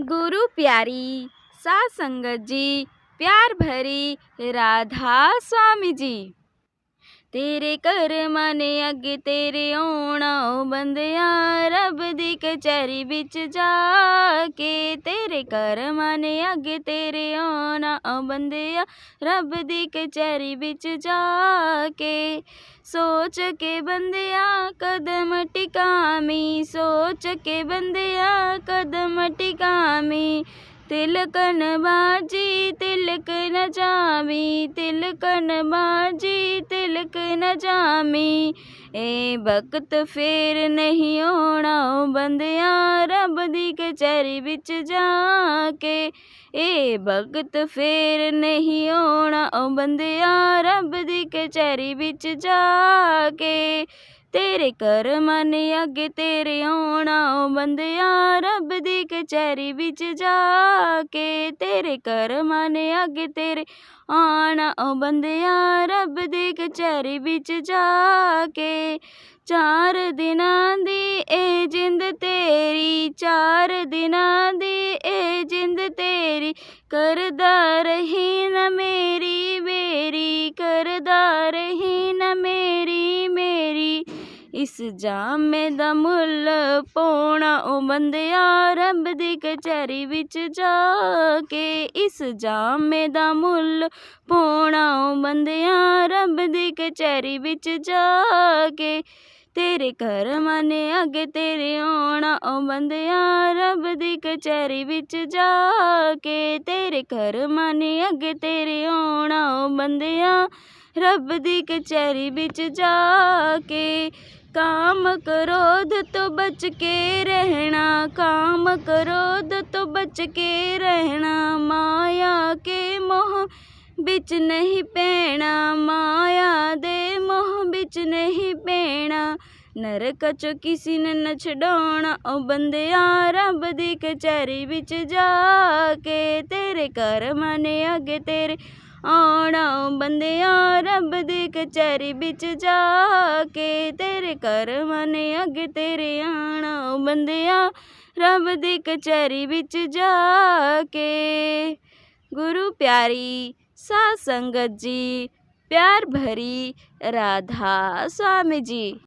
गुरु प्यारी साध संगत जी, प्यार भरी राधा स्वामी जी। तेरे कर माने अगे तेरे आना बंदिया, रब दी कचहरी बिच जाके। तेरे कर माने अगे तेरे आना बंदिया, रब दी कचहरी बिच जाके। सोच के बंदिया कदम टिकामी, सोच के बंदिया कदम टिकामी। तिलकन बाजी तिलक न जामी, तिलकन बाजी तिलक न जामी। ए वक्त फेर नहीं आना बंदिया, रब दी कचहरी बिच जाके। ए वक्त फेर नहीं आना बंदिया, रब दी कचहरी बिच जाके। तेरे कर माने अगे तेरे आना बंदिया, रब दी कचहरी बिच जाके। तेरे कर माने अगे तेरे आना बंदिया, रब दी कचहरी बिच जाके। चार दिनां दी ए जिंद तेरी, चार दिनां दी ए जिंद तेरी। करदा रही न मेरी बेरी, करदा रही न मेरी मेरी। इस जामे दा मुल पौना बंदिया, रब दी कचहरी बिच जाके। इस जामे दा मुल पौना बंदिया, रब दी कचहरी बिच जाके। तेरे कर माने अगे तेरे आना बंदिया, रब दी कचहरी बिच जाके। तेरे कर माने अगे तेरे आना बंदिया, रब दी कचहरी बिच जाके। काम क्रोध तो बच के रहना, काम क्रोध तो बच के रहना। माया के मोह बिच नहीं पैना, माया दे मोह बिच नहीं पैना। नरक चो किसी ने न छड़ाना बंदिया, रब दी कचहरी बिच जाके। तेरे कर माने अगे तेरे आना बंदिया, रब दी कचहरी बिच जाके। तेरे कर माने अगे तेरे आना बंदिया, रब दी कचहरी बिच जाके। गुरु प्यारी साध संगत जी, प्यार भरी राधा स्वामी जी।